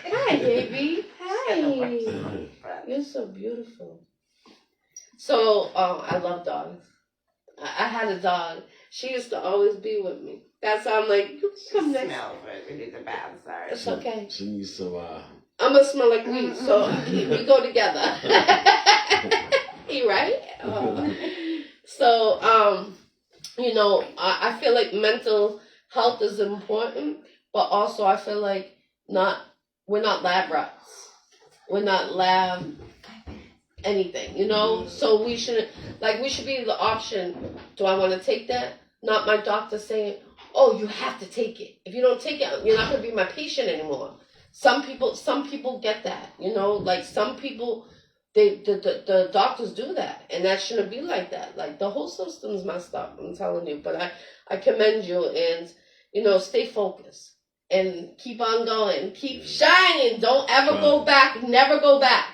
Hi, baby. Hi. You're so beautiful. So, I love dogs. I had a dog. She used to always be with me. That's how I'm like, come next. Smell, but we need the bath. Sorry. It's okay. She needs some... I'm going to smell like weed, so we go together. You right? So, you know, I feel like mental health is important, but also I feel like we're not lab rats. We're not lab anything, you know? So we should be the option. Do I want to take that? Not my doctor saying, oh, you have to take it. If you don't take it, you're not going to be my patient anymore. Some people get that, you know? Like some people... The doctors do that, and that shouldn't be like that. Like, the whole system's messed up, I'm telling you. But I commend you, and, you know, stay focused. And keep on going. Keep shining. Don't ever go back. Never go back.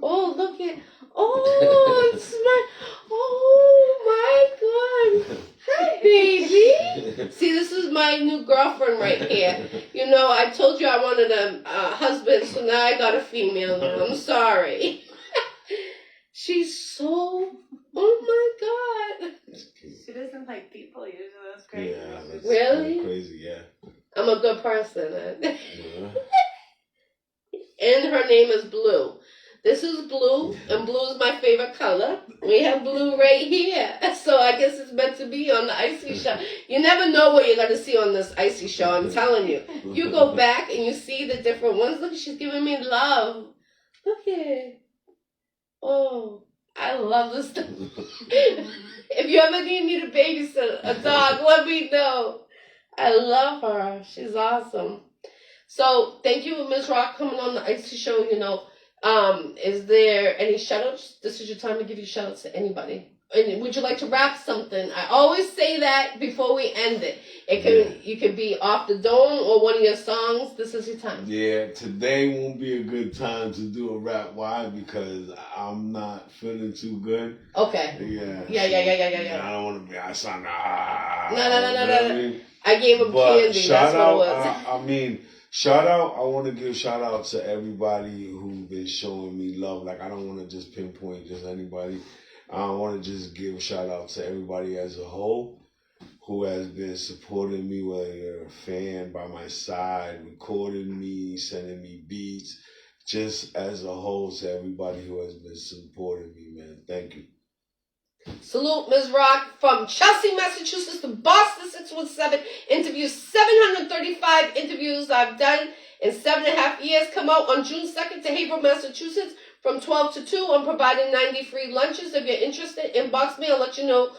Oh, look at... Oh, it's my... Oh, my God. Hi, baby. See, this is my new girlfriend right here. You know, I told you I wanted a husband, so now I got a female now. I'm sorry. She's so... Oh, my God. She doesn't like people usually. That's crazy. Yeah, that's really? Crazy, yeah. I'm a good person. Yeah. And her name is Blue. This is blue, and blue is my favorite color. We have blue right here. So I guess it's meant to be on the Iccy Showw. You never know what you're going to see on this Iccy Showw, I'm telling you. You go back and you see the different ones. Look, she's giving me love. Look at it. Oh, I love this stuff. If you ever need me to babysit a dog, let me know. I love her. She's awesome. So thank you, Mizrok, coming on the Iccy Showw, you know. Is there any shout-outs? This is your time to give you shout-outs to anybody. And would you like to rap something? I always say that before we end it. You could be Off the Dome or one of your songs. This is your time. Yeah, today won't be a good time to do a rap. Why? Because I'm not feeling too good. Okay. Yeah. I don't want to be. I sound. No. I mean? I gave him candy. That's what it was. Shout out, I want to give shout out to everybody who's been showing me love. Like, I don't want to just pinpoint just anybody. I want to just give a shout out to everybody as a whole who has been supporting me, whether you're a fan by my side, recording me, sending me beats, just as a whole to everybody who has been supporting me, man. Thank you. Salute, Mizrok, from Chelsea, Massachusetts to Boston, 610. 617 interviews. 735 interviews I've done in 7.5 years. Come out on June 2nd to Haverhill, Massachusetts from 12 to 2. I'm providing 90 free lunches. If you're interested, inbox me. I'll let you know.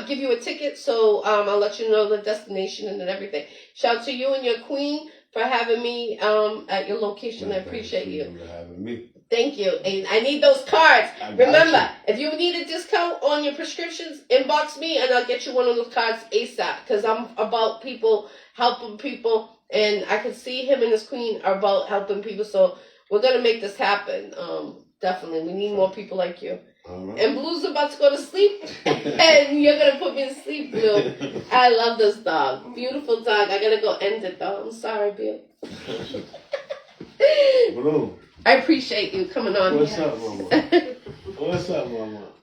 Give you a ticket, so I'll let you know the destination and everything. Shout out to you and your queen for having me at your location. I appreciate you. Thank you for having me. Thank you. And I need those cards. Remember, if you need a discount on your prescriptions, inbox me and I'll get you one of those cards ASAP. Because I'm about people, helping people. And I can see him and his queen are about helping people. So we're going to make this happen. Definitely. We need more people like you. All right. And Blue's about to go to sleep. And you're going to put me to sleep, Blue. I love this dog. Beautiful dog. I got to go end it, though. I'm sorry, Bill. Blue. I appreciate you coming on What's here. up, Mama? What's up, Mama?